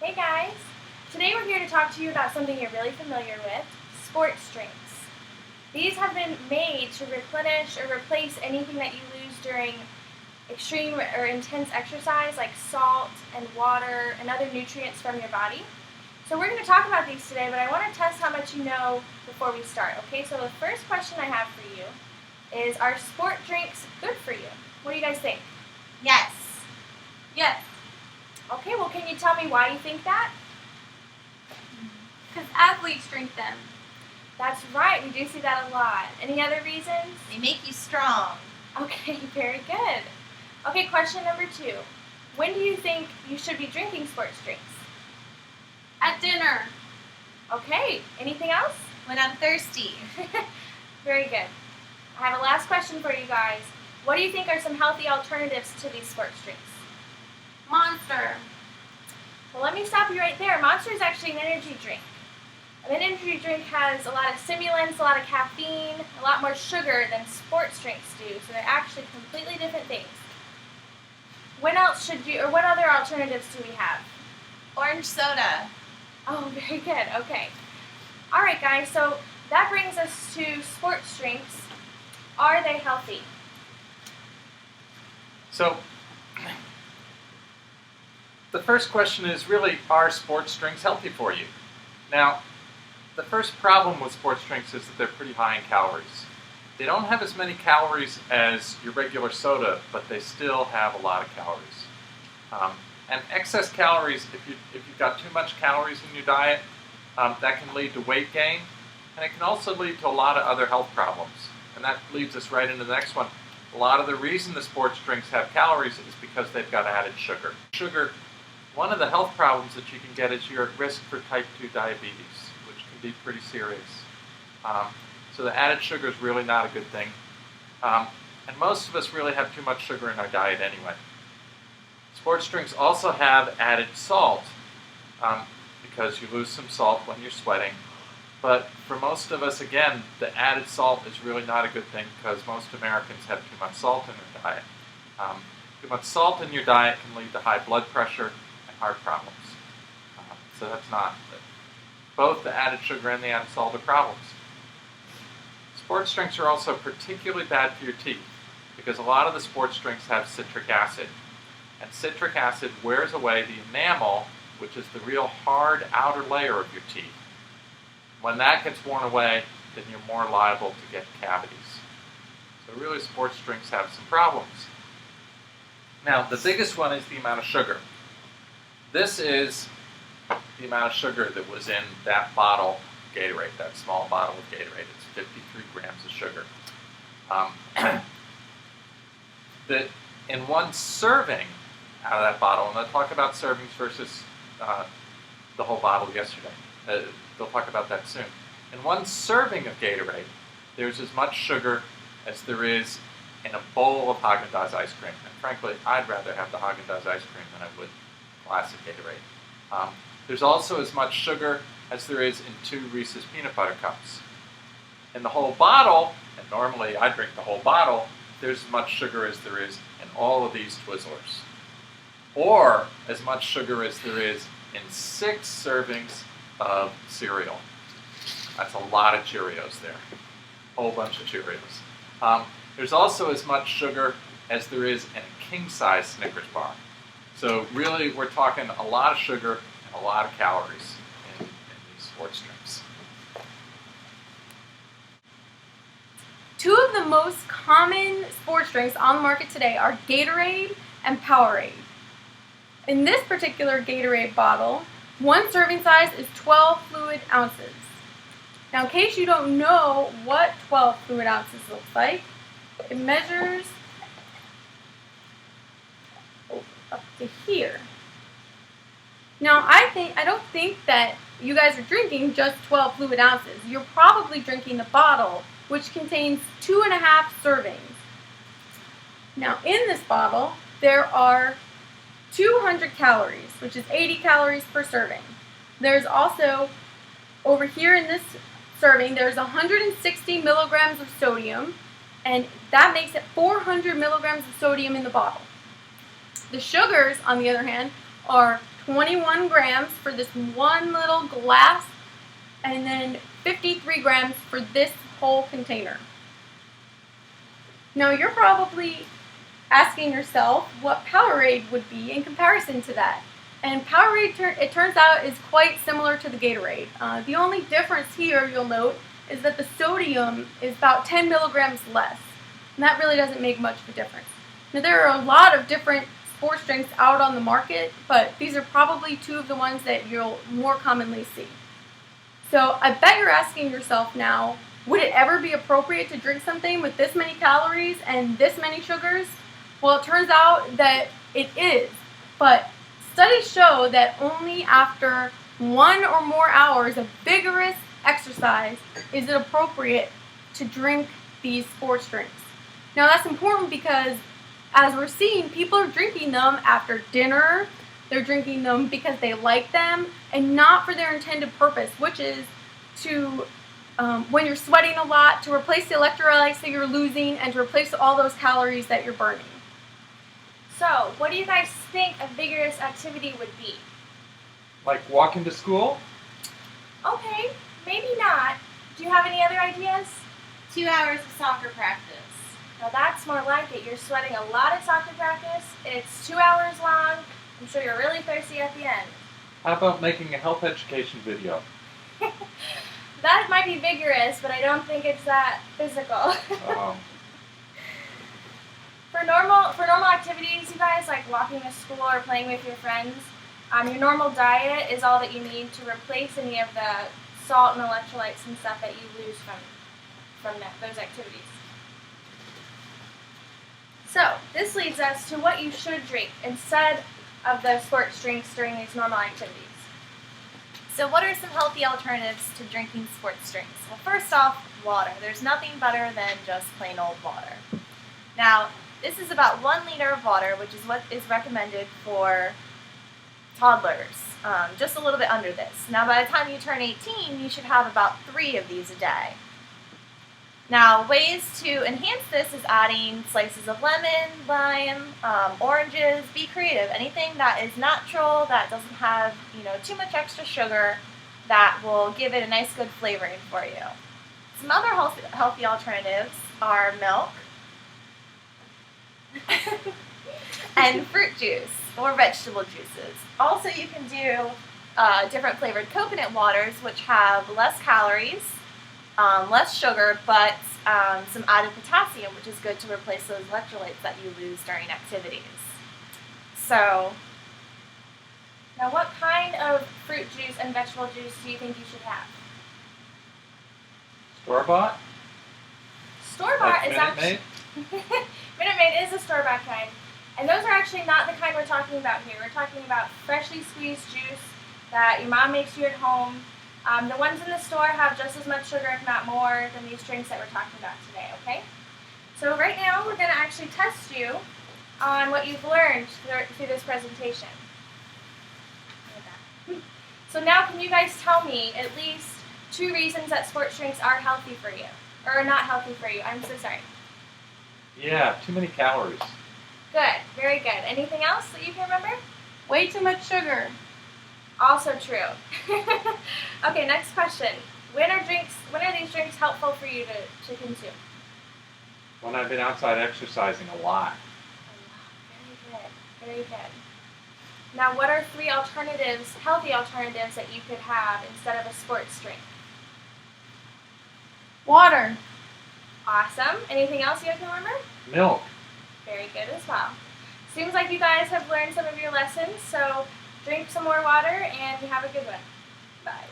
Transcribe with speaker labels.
Speaker 1: Hey guys! Today we're here to talk to you about something you're really familiar with, sports drinks. These have been made to replenish or replace anything that you lose during extreme or intense exercise like salt and water and other nutrients from your body. So we're going to talk about these today, but I want to test how much you know before we start. Okay, so the first question I have for you is, are sport drinks good for you? What do you guys think?
Speaker 2: Yes.
Speaker 3: Yes,
Speaker 1: Okay, well can you tell me why you think that?
Speaker 3: because athletes drink them.
Speaker 1: That's right, we do see that a lot. Any other reasons?
Speaker 2: They make you strong.
Speaker 1: Okay, very good. Okay, question number 2. When do you think you should be drinking sports drinks?
Speaker 3: At dinner,
Speaker 1: Okay, anything else?
Speaker 2: When I'm thirsty.
Speaker 1: Very good. I have a last question for you guys. What do you think are some healthy alternatives to these sports drinks?
Speaker 3: Monster.
Speaker 1: Well, let me stop you right there. Monster is actually an energy drink. An energy drink has a lot of stimulants, a lot of caffeine, a lot more sugar than sports drinks do, so they're actually completely different things. What other alternatives do we have?
Speaker 2: Orange soda.
Speaker 1: Oh, very good. Okay. All right, guys. So that brings us to sports drinks. Are they healthy?
Speaker 4: So, the first question is really, are sports drinks healthy for you? Now, the first problem with sports drinks is that they're pretty high in calories. They don't have as many calories as your regular soda, but they still have a lot of calories. And excess calories, if you've got too much calories in your diet, that can lead to weight gain, and it can also lead to a lot of other health problems. And that leads us right into the next one. A lot of the reason the sports drinks have calories is because they've got added sugar. One of the health problems that you can get is you're at risk for type 2 diabetes, which can be pretty serious. So the added sugar is really not a good thing. And most of us really have too much sugar in our diet anyway. Sports drinks also have added salt, because you lose some salt when you're sweating. But for most of us, again, the added salt is really not a good thing because most Americans have too much salt in their diet. Too much salt in your diet can lead to high blood pressure and heart problems. So that's not good. Both the added sugar and the added salt are problems. Sports drinks are also particularly bad for your teeth because a lot of the sports drinks have citric acid. And citric acid wears away the enamel, which is the real hard outer layer of your teeth. When that gets worn away, then you're more liable to get cavities. So really, sports drinks have some problems. Now, the biggest one is the amount of sugar. This is the amount of sugar that was in that bottle of Gatorade, that small bottle of Gatorade. It's 53 grams of sugar. In one serving out of that bottle, and they'll talk about servings versus the whole bottle yesterday. They'll talk about that soon. In one serving of Gatorade, there's as much sugar as there is in a bowl of Haagen-Dazs ice cream. And frankly, I'd rather have the Haagen-Dazs ice cream than I would classic Gatorade. There's also as much sugar as there is in 2 Reese's peanut butter cups. In the whole bottle, and normally I drink the whole bottle, there's as much sugar as there is in all of these Twizzlers. Or as much sugar as there is in 6 servings of cereal. That's a lot of Cheerios there. A whole bunch of Cheerios. There's also as much sugar as there is in a king-size Snickers bar. So really, we're talking a lot of sugar and a lot of calories in these sports drinks.
Speaker 3: Two of the most common sports drinks on the market today are Gatorade and Powerade. In this particular Gatorade bottle, one serving size is 12 fluid ounces. Now, in case you don't know what 12 fluid ounces looks like, it measures up to here. Now, I don't think that you guys are drinking just 12 fluid ounces. You're probably drinking the bottle, which contains 2.5 servings. Now, in this bottle, there are 200 calories, which is 80 calories per serving. There's also, over here in this serving, there's 160 milligrams of sodium, and that makes it 400 milligrams of sodium in the bottle. The sugars, on the other hand, are 21 grams for this one little glass, and then 53 grams for this whole container. Now you're probably asking yourself what Powerade would be in comparison to that. And Powerade, it turns out, is quite similar to the Gatorade. The only difference here, you'll note, is that the sodium is about 10 milligrams less. And that really doesn't make much of a difference. Now there are a lot of different sports drinks out on the market, but these are probably two of the ones that you'll more commonly see. So I bet you're asking yourself now, would it ever be appropriate to drink something with this many calories and this many sugars? Well, it turns out that it is, but studies show that only after 1 or more hours of vigorous exercise is it appropriate to drink these sports drinks. Now that's important because, as we're seeing, people are drinking them after dinner. They're drinking them because they like them and not for their intended purpose, which is to, when you're sweating a lot, to replace the electrolytes that you're losing and to replace all those calories that you're burning.
Speaker 1: So, what do you guys think a vigorous activity would be?
Speaker 4: Like walking to school?
Speaker 1: Okay, maybe not. Do you have any other ideas?
Speaker 2: 2 hours of soccer practice.
Speaker 1: Now that's more like it. You're sweating a lot at soccer practice. It's 2 hours long. I'm sure you're really thirsty at the end.
Speaker 4: How about making a health education video?
Speaker 1: That might be vigorous, but I don't think it's that physical. For normal activities, you guys, like walking to school or playing with your friends, your normal diet is all that you need to replace any of the salt and electrolytes and stuff that you lose from those activities. So, this leads us to what you should drink instead of the sports drinks during these normal activities.
Speaker 2: So what are some healthy alternatives to drinking sports drinks? Well, first off, water. There's nothing better than just plain old water. Now, this is about 1 liter of water, which is what is recommended for toddlers, just a little bit under this. Now, by the time you turn 18, you should have about 3 of these a day. Now, ways to enhance this is adding slices of lemon, lime, oranges. Be creative. Anything that is natural, that doesn't have too much extra sugar, that will give it a nice, good flavoring for you. Some other healthy alternatives are milk and fruit juice or vegetable juices. Also, you can do different flavored coconut waters, which have less calories, less sugar, but some added potassium, which is good to replace those electrolytes that you lose during activities. So,
Speaker 1: now what kind of fruit juice and vegetable juice do you think you should have?
Speaker 4: Store-bought?
Speaker 1: Store-bought
Speaker 4: Like
Speaker 1: is
Speaker 4: Minute
Speaker 1: actually...
Speaker 4: Maid?
Speaker 1: Minute Maid is a store-bought kind. And those are actually not the kind we're talking about here. We're talking about freshly squeezed juice that your mom makes you at home. The ones in the store have just as much sugar, if not more, than these drinks that we're talking about today, okay? So right now, we're going to actually test you on what you've learned through this presentation. So now, can you guys tell me at least 2 reasons that sports drinks are healthy for you? Or not healthy for you, I'm so sorry.
Speaker 4: Yeah, too many calories.
Speaker 1: Good, very good. Anything else that you can remember?
Speaker 3: Way too much sugar.
Speaker 1: Also true. Okay, next question. When are these drinks helpful for you to consume?
Speaker 4: When I've been outside exercising a lot.
Speaker 1: Very good, very good. Now, what are 3 alternatives, healthy alternatives, that you could have instead of a sports drink?
Speaker 3: Water.
Speaker 1: Awesome. Anything else you can remember?
Speaker 4: Milk.
Speaker 1: Very good as well. Seems like you guys have learned some of your lessons, so drink some more water and have a good one. Bye.